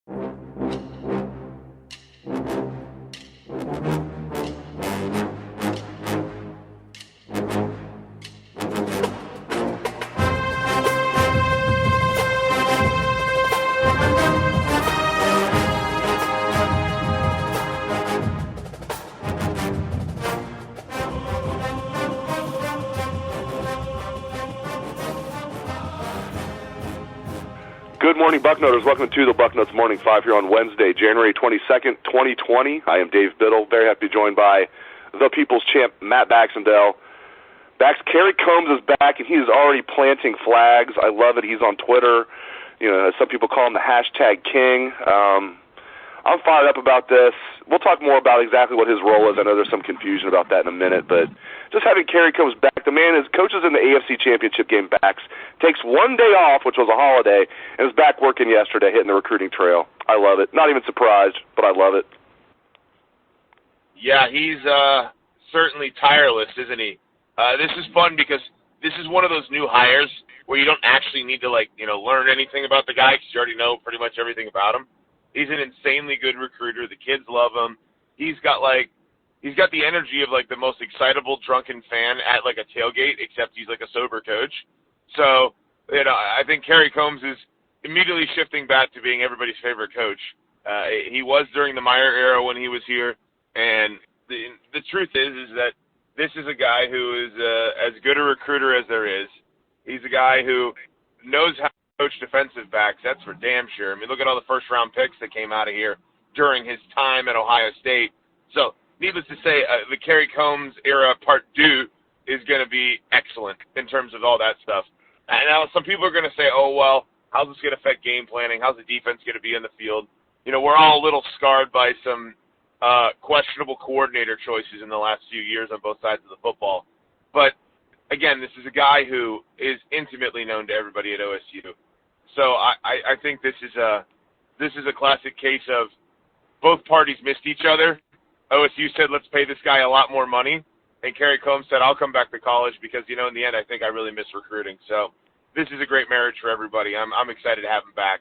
Good morning, Bucknutters. Welcome to the Bucknuts Morning 5 here on Wednesday, January 22nd, 2020. I am Dave Biddle. Very happy to be joined by the People's Champ, Matt Baxendell. Kerry Combs is back, and he is already planting flags. I love it. He's on Twitter. You know, some people call him the hashtag king. I'm fired up about this. We'll talk more about exactly what his role is. I know there's some confusion about that in a minute, but just having Kerry Combs back, the man coaches in the AFC Championship game backs, takes one day off, which was a holiday, and is back working yesterday, hitting the recruiting trail. I love it. Not even surprised, but I love it. Yeah, he's certainly tireless, isn't he? This is fun because this is one of those new hires where you don't actually need to, learn anything about the guy because you already know pretty much everything about him. He's an insanely good recruiter. The kids love him. He's got the energy of the most excitable drunken fan at a tailgate, except he's a sober coach. So, I think Kerry Combs is immediately shifting back to being everybody's favorite coach. He was during the Meyer era when he was here, and the truth is that this is a guy who is as good a recruiter as there is. He's a guy who knows how coach defensive backs, that's for damn sure. I mean, look at all the first-round picks that came out of here during his time at Ohio State. So, needless to say, the Kerry Combs era part 2 is going to be excellent in terms of all that stuff. And now some people are going to say, oh, well, how's this going to affect game planning? How's the defense going to be in the field? You know, we're all a little scarred by some questionable coordinator choices in the last few years on both sides of the football. But, again, this is a guy who is intimately known to everybody at OSU. So I think this is a classic case of both parties missed each other. OSU said, let's pay this guy a lot more money. And Kerry Combs said, I'll come back to college because, in the end, I think I really miss recruiting. So this is a great marriage for everybody. I'm excited to have him back.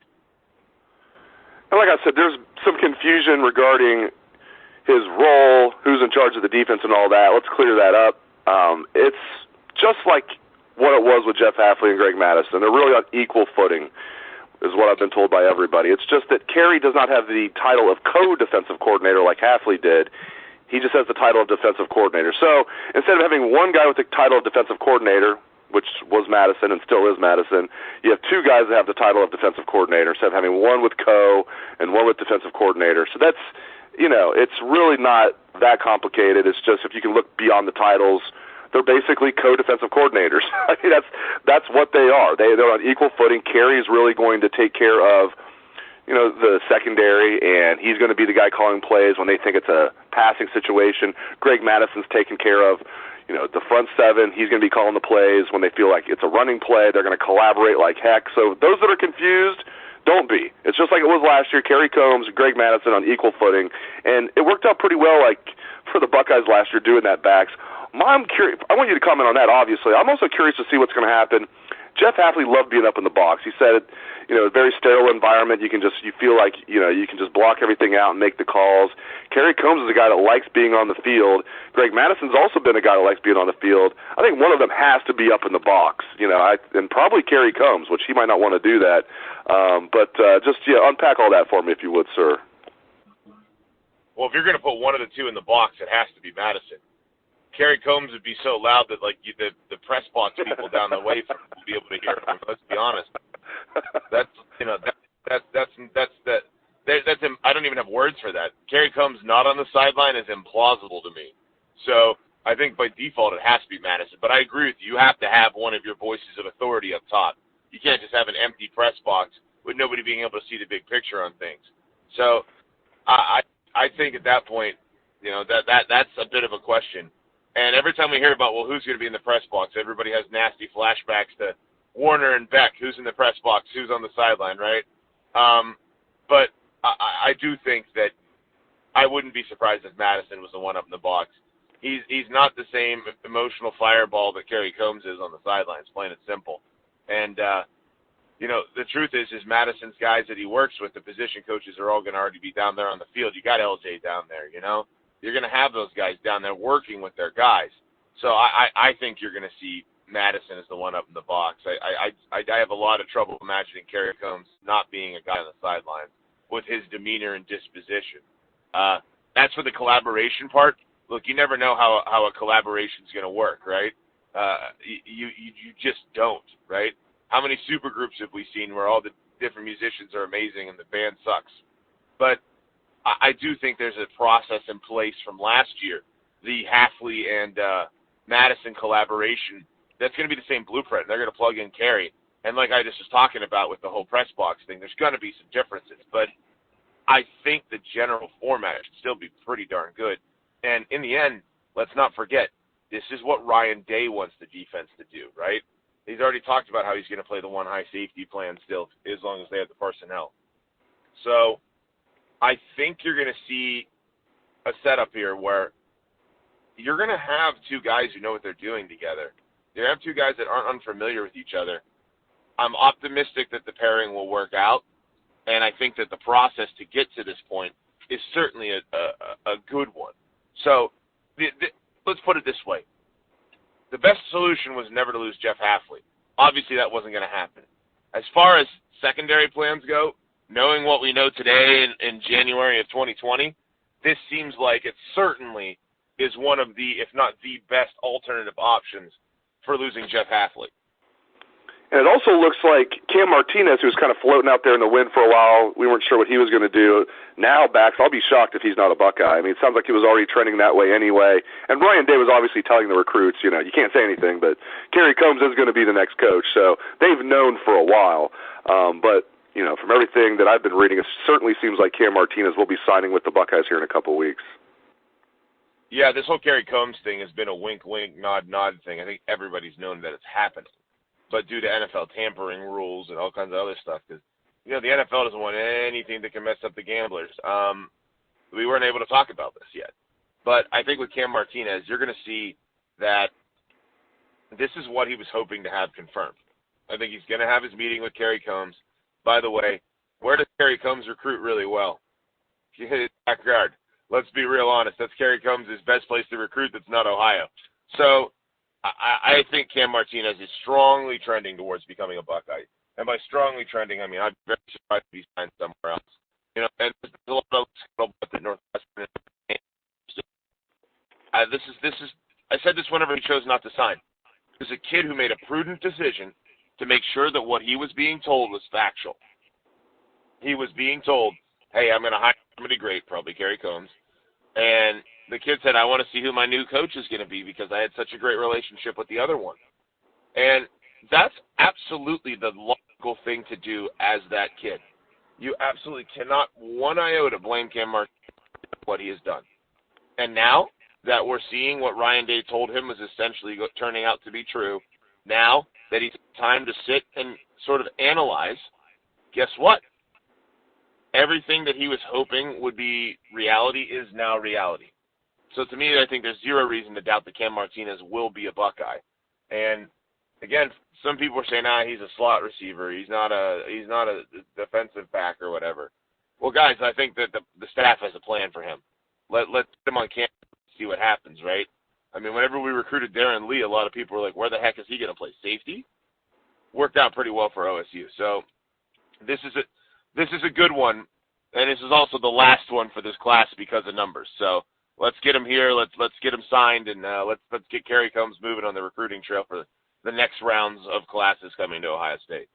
And like I said, there's some confusion regarding his role, who's in charge of the defense and all that. Let's clear that up. It's just like what it was with Jeff Hafley and Greg Mattison. They're really on equal footing, is what I've been told by everybody. It's just that Kerry does not have the title of co-defensive coordinator like Hafley did. He just has the title of defensive coordinator. So instead of having one guy with the title of defensive coordinator, which was Mattison and still is Mattison, you have two guys that have the title of defensive coordinator instead of having one with co and one with defensive coordinator. So that's, it's really not that complicated. It's just if you can look beyond the titles, they're basically co-defensive coordinators. I mean, that's what they are. They're on equal footing. Kerry is really going to take care of, the secondary, and he's going to be the guy calling plays when they think it's a passing situation. Greg Mattison's taking care of, the front seven. He's going to be calling the plays when they feel like it's a running play. They're going to collaborate like heck. So those that are confused, don't be. It's just like it was last year. Kerry Combs, Greg Mattison on equal footing, and it worked out pretty well. For the Buckeyes last year, doing that backs. I'm curious. I want you to comment on that, obviously. I'm also curious to see what's going to happen. Jeff Hafley loved being up in the box. He said, a very sterile environment. You feel like, you can just block everything out and make the calls. Kerry Combs is a guy that likes being on the field. Greg Mattison's also been a guy that likes being on the field. I think one of them has to be up in the box, and probably Kerry Combs, which he might not want to do that. But unpack all that for me if you would, sir. Well, if you're going to put one of the two in the box, it has to be Mattison. Kerry Combs would be so loud that the press box people down the way would be able to hear him. Let's be honest. That's I don't even have words for that. Kerry Combs not on the sideline is implausible to me. So I think by default it has to be Mattison. But I agree with you. You have to have one of your voices of authority up top. You can't just have an empty press box with nobody being able to see the big picture on things. So I think at that point, that's a bit of a question. And every time we hear about, who's going to be in the press box, everybody has nasty flashbacks to Warner and Beck, who's in the press box, who's on the sideline, right? But I do think that I wouldn't be surprised if Mattison was the one up in the box. He's not the same emotional fireball that Kerry Combs is on the sidelines, plain and simple. And the truth is Madison's guys that he works with, the position coaches are all going to already be down there on the field. You got LJ down there, You're going to have those guys down there working with their guys. So I think you're going to see Mattison as the one up in the box. I have a lot of trouble imagining Kerry Combs not being a guy on the sidelines with his demeanor and disposition. That's for the collaboration part. Look, you never know how a collaboration is going to work, right? You just don't, right? How many super groups have we seen where all the different musicians are amazing and the band sucks? But I do think there's a process in place from last year, the Hafley and Mattison collaboration. That's going to be the same blueprint. They're going to plug in Kerry. And like I just was talking about with the whole press box thing, there's going to be some differences. But I think the general format should still be pretty darn good. And in the end, let's not forget, this is what Ryan Day wants the defense to do, right? He's already talked about how he's going to play the one high safety plan still as long as they have the personnel. So I think you're going to see a setup here where you're going to have two guys who know what they're doing together. You're going to have two guys that aren't unfamiliar with each other. I'm optimistic that the pairing will work out, and I think that the process to get to this point is certainly a good one. So let's put it this way. The best solution was never to lose Jeff Hafley. Obviously, that wasn't going to happen. As far as secondary plans go, knowing what we know today in January of 2020, this seems like it certainly is one of the, if not the best alternative options for losing Jeff Hafley. And it also looks like Cam Martinez, who was kind of floating out there in the wind for a while, we weren't sure what he was going to do. Now backs, I'll be shocked if he's not a Buckeye. I mean, it sounds like he was already trending that way anyway. And Ryan Day was obviously telling the recruits, you can't say anything, but Kerry Combs is going to be the next coach. So they've known for a while. But, from everything that I've been reading, it certainly seems like Cam Martinez will be signing with the Buckeyes here in a couple of weeks. Yeah, this whole Kerry Combs thing has been a wink-wink, nod-nod thing. I think everybody's known that it's happening. But due to NFL tampering rules and all kinds of other stuff, because, the NFL doesn't want anything that can mess up the gamblers. We weren't able to talk about this yet. But I think with Cam Martinez, you're going to see that this is what he was hoping to have confirmed. I think he's going to have his meeting with Kerry Combs. By the way, where does Kerry Combs recruit really well? He hit his backyard. Let's be real honest. That's Kerry Combs' best place to recruit that's not Ohio. So I think Cam Martinez is strongly trending towards becoming a Buckeye. And by strongly trending, I mean I'm very surprised if he signed somewhere else. And there's a lot of scuttlebutt that Northwestern. I said this whenever he chose not to sign. There's a kid who made a prudent decision to make sure that what he was being told was factual. He was being told, hey, I'm going to hire somebody great, probably Kerry Combs. And the kid said, I want to see who my new coach is going to be because I had such a great relationship with the other one. And that's absolutely the logical thing to do as that kid. You absolutely cannot one iota blame Cam Martinez for what he has done. And now that we're seeing what Ryan Day told him was essentially turning out to be true, now that he's time to sit and sort of analyze, guess what? Everything that he was hoping would be reality is now reality. So to me, I think there's zero reason to doubt that Cam Martinez will be a Buckeye. And again, some people are saying, he's a slot receiver. He's not a defensive back or whatever. Well, guys, I think that the staff has a plan for him. Let's put him on campus and see what happens, right? I mean, whenever we recruited Darren Lee, a lot of people were like, where the heck is he going to play? Safety? Worked out pretty well for OSU. So this is a good one, and this is also the last one for this class because of numbers. So let's get him here. Let's get him signed, and let's get Kerry Combs moving on the recruiting trail for the next rounds of classes coming to Ohio State.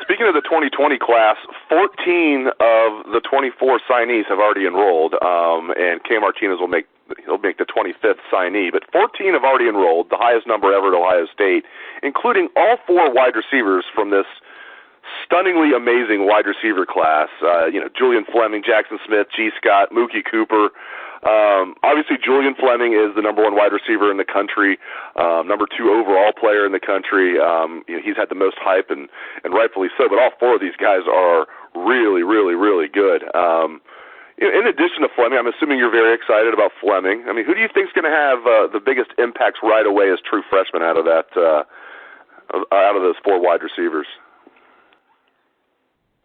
Speaking of the 2020 class, 14 of the 24 signees have already enrolled, and Cam Martinez will make the 25th signee. But 14 have already enrolled, the highest number ever at Ohio State, including all 4 wide receivers from this stunningly amazing wide receiver class. Julian Fleming, Jackson Smith, G. Scott, Mookie Cooper. Obviously, Julian Fleming is the number 1 wide receiver in the country, number 2 overall player in the country. He's had the most hype, and rightfully so. But all 4 of these guys are really, really, really good. In addition to Fleming, I'm assuming you're very excited about Fleming. I mean, who do you think is going to have the biggest impacts right away as true freshmen out of those 4 wide receivers?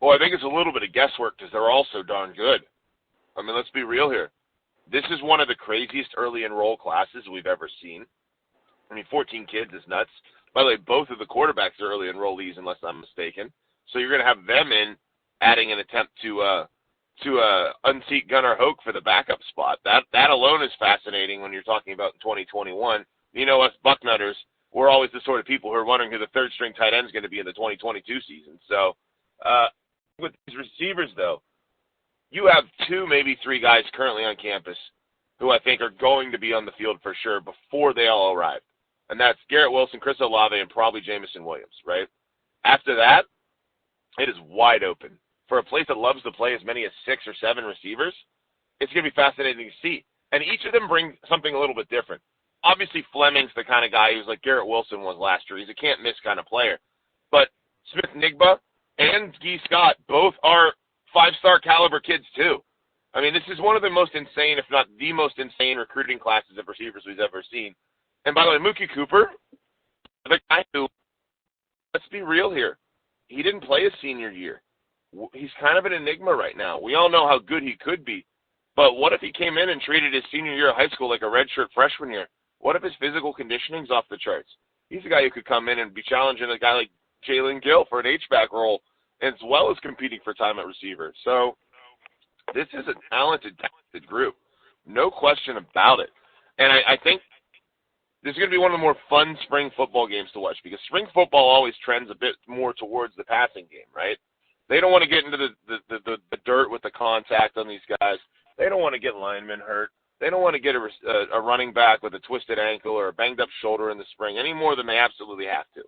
Well, I think it's a little bit of guesswork because they're all so darn good. I mean, let's be real here. This is one of the craziest early enroll classes we've ever seen. I mean, 14 kids is nuts. By the way, both of the quarterbacks are early enrollees, unless I'm mistaken. So you're going to have them in, adding an attempt to unseat Gunnar Hoke for the backup spot. That alone is fascinating when you're talking about in 2021. You know, us Bucknutters, we're always the sort of people who are wondering who the third-string tight end is going to be in the 2022 season. So with these receivers, though, you have 2, maybe 3 guys currently on campus who I think are going to be on the field for sure before they all arrive. And that's Garrett Wilson, Chris Olave, and probably Jamison Williams, right? After that, it is wide open. For a place that loves to play as many as 6 or 7 receivers, it's going to be fascinating to see. And each of them bring something a little bit different. Obviously, Fleming's the kind of guy who's like Garrett Wilson was last year. He's a can't-miss kind of player. But Smith-Nigba and Gee Scott both are 5-star caliber kids, too. I mean, this is one of the most insane, if not the most insane, recruiting classes of receivers we've ever seen. And by the way, Mookie Cooper, the guy who, let's be real here, he didn't play his senior year. He's kind of an enigma right now. We all know how good he could be. But what if he came in and treated his senior year of high school like a redshirt freshman year? What if his physical conditioning's off the charts? He's a guy who could come in and be challenging a guy like Jalen Gill for an H-back role, as well as competing for time at receiver. So this is a talented group. No question about it. And I think this is going to be one of the more fun spring football games to watch because spring football always trends a bit more towards the passing game, right? They don't want to get into the dirt with the contact on these guys. They don't want to get linemen hurt. They don't want to get a running back with a twisted ankle or a banged-up shoulder in the spring any more than they absolutely have to.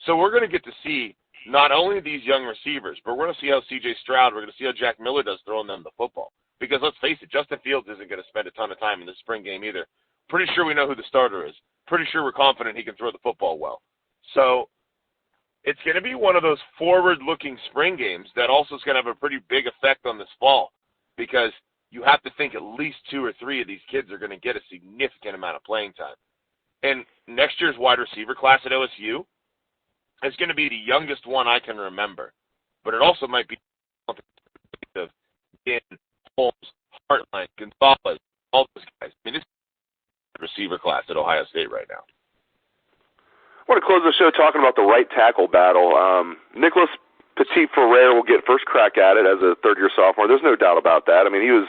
So we're going to get to see not only these young receivers, but we're going to see how C.J. Stroud, we're going to see how Jack Miller does throwing them the football. Because let's face it, Justin Fields isn't going to spend a ton of time in the spring game either. Pretty sure we know who the starter is. Pretty sure we're confident he can throw the football well. So it's going to be one of those forward-looking spring games that also is going to have a pretty big effect on this fall because you have to think at least 2 or 3 of these kids are going to get a significant amount of playing time. And next year's wide receiver class at OSU is going to be the youngest one I can remember. But it also might be of Holmes, Hartline, Gonzalez, all those guys. I mean, this receiver class at Ohio State right now. I want to close the show talking about the right tackle battle. Nicholas Petit-Frere will get first crack at it as a third-year sophomore. There's no doubt about that. I mean, he was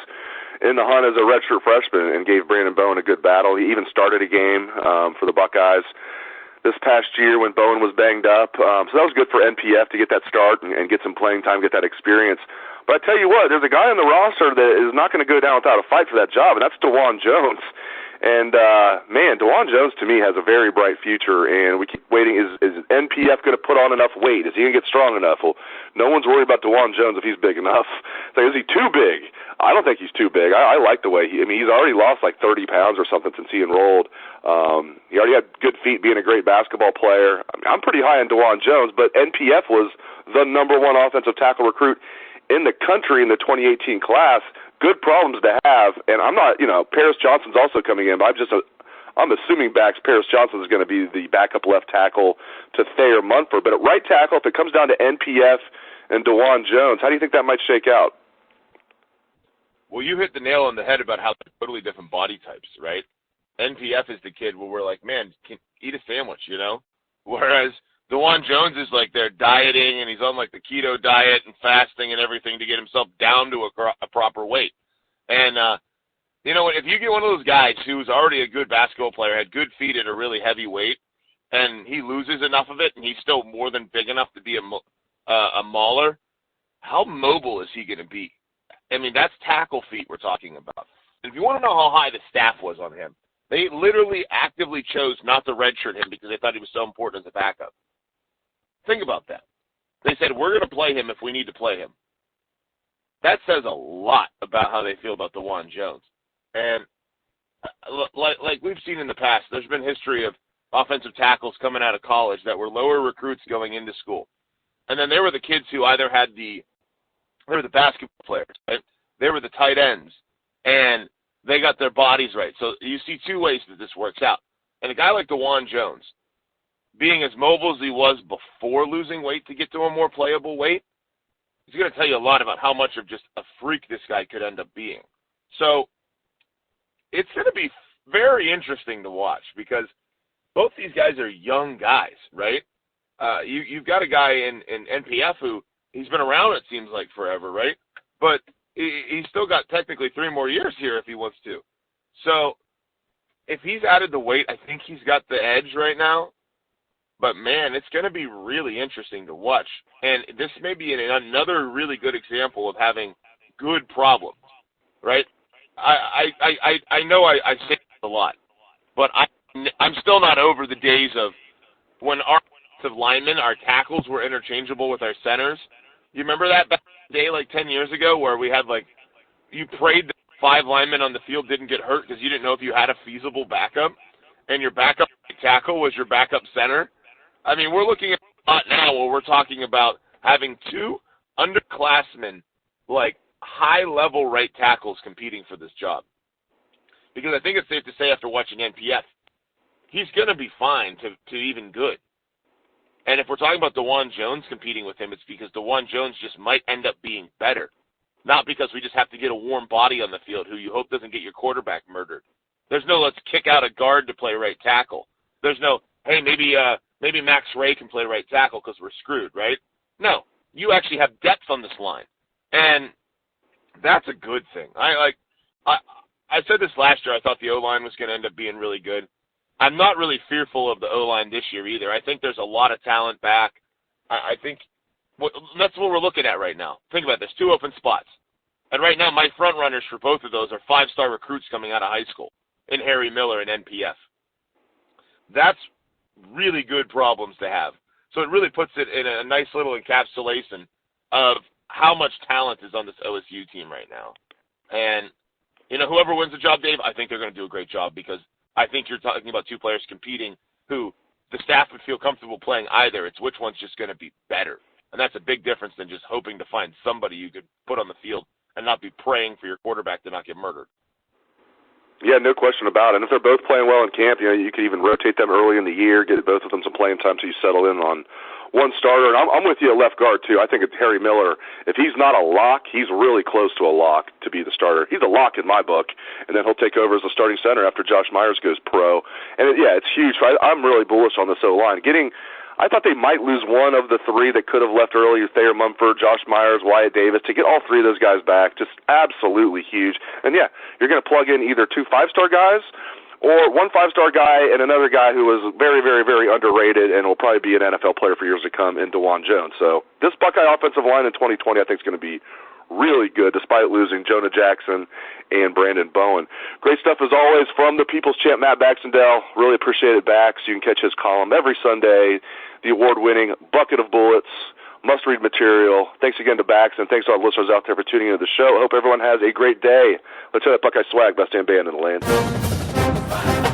in the hunt as a redshirt freshman and gave Brandon Bowen a good battle. He even started a game for the Buckeyes this past year when Bowen was banged up. So that was good for NPF to get that start and get some playing time, get that experience. But I tell you what, there's a guy on the roster that is not going to go down without a fight for that job, and that's Dawand Jones. And, man, Dawand Jones, to me, has a very bright future, and we keep waiting. Is NPF going to put on enough weight? Is he going to get strong enough? Well, no one's worried about Dawand Jones if he's big enough. It's like, is he too big? I don't think he's too big. I like the way he's already lost like 30 pounds or something since he enrolled. He already had good feet being a great basketball player. I'm pretty high on Dawand Jones, but NPF was the #1 offensive tackle recruit in the country in the 2018 class. Good problems to have, and I'm not, Paris Johnson's also coming in, but I'm assuming Paris Johnson is going to be the backup left tackle to Thayer Munford. But at right tackle, if it comes down to NPF and Dawand Jones, how do you think that might shake out? Well, you hit the nail on the head about how they're totally different body types, right? NPF is the kid where we're like, man, can eat a sandwich, Whereas Dawand Jones is like they're dieting and he's on like the keto diet and fasting and everything to get himself down to a proper weight. And, you know what, if you get one of those guys who's already a good basketball player, had good feet at a really heavy weight, and he loses enough of it and he's still more than big enough to be a mauler, how mobile is he going to be? I mean, that's tackle feet we're talking about. And if you want to know how high the staff was on him, they literally actively chose not to redshirt him because they thought he was so important as a backup. Think about that. They said, we're going to play him if we need to play him. That says a lot about how they feel about Dawand Jones. And like we've seen in the past, there's been history of offensive tackles coming out of college that were lower recruits going into school. And then there were the kids who either they were the basketball players, right? They were the tight ends, and they got their bodies right. So you see 2 ways that this works out. And a guy like Dawand Jones, being as mobile as he was before losing weight to get to a more playable weight, is going to tell you a lot about how much of just a freak this guy could end up being. So it's going to be very interesting to watch because both these guys are young guys, right? You've got a guy in NPF who he's been around, it seems like, forever, right? But he's still got technically 3 more years here if he wants to. So if he's added the weight, I think he's got the edge right now. But, man, it's going to be really interesting to watch. And this may be another really good example of having good problems, right? I know I say this a lot, but I'm still not over the days of when our offensive linemen, our tackles were interchangeable with our centers. You remember that back in the day, like 10 years ago, where we had, like, you prayed that 5 linemen on the field didn't get hurt because you didn't know if you had a feasible backup, and your backup tackle was your backup center? I mean, we're looking at a lot now where we're talking about having 2 underclassmen, like, high-level right tackles competing for this job. Because I think it's safe to say after watching NPF, he's going to be fine to even good. And if we're talking about Dawand Jones competing with him, it's because Dawand Jones just might end up being better. Not because we just have to get a warm body on the field who you hope doesn't get your quarterback murdered. There's no let's kick out a guard to play right tackle. There's no, hey, maybe Max Ray can play right tackle because we're screwed, right? No, you actually have depth on this line. And that's a good thing. I said this last year. I thought the O-line was going to end up being really good. I'm not really fearful of the O-line this year either. I think there's a lot of talent back. I think that's what we're looking at right now. Think about this, 2 open spots. And right now my front runners for both of those are 5-star recruits coming out of high school in Harry Miller and NPF. That's really good problems to have. So it really puts it in a nice little encapsulation of how much talent is on this OSU team right now. And, you know, whoever wins the job, Dave, I think they're going to do a great job because I think you're talking about 2 players competing who the staff would feel comfortable playing either. It's which one's just going to be better. And that's a big difference than just hoping to find somebody you could put on the field and not be praying for your quarterback to not get murdered. Yeah, no question about it. And if they're both playing well in camp, you know, you could even rotate them early in the year, get both of them some playing time so you settle in on one starter. And I'm with you at left guard, too. I think it's Harry Miller. If he's not a lock, he's really close to a lock to be the starter. He's a lock in my book, and then he'll take over as the starting center after Josh Myers goes pro. And, it's huge. I'm really bullish on this O-line. I thought they might lose one of the 3 that could have left earlier, Thayer Mumford, Josh Myers, Wyatt Davis. To get all 3 of those guys back, just absolutely huge. And, you're going to plug in either 2 5-star guys or 1 5-star guy and another guy who was very, very, very underrated and will probably be an NFL player for years to come in Dawand Jones. So this Buckeye offensive line in 2020 I think is going to be really good despite losing Jonah Jackson and Brandon Bowen. Great stuff as always from the People's Champ Matt Baxendell. Really appreciate it back. So you can catch his column every Sunday, the award-winning Bucket of Bullets, must-read material. Thanks again to Bax, and thanks to all the listeners out there for tuning into the show. I hope everyone has a great day. Let's hear that Buckeye swag, best damn band in the land.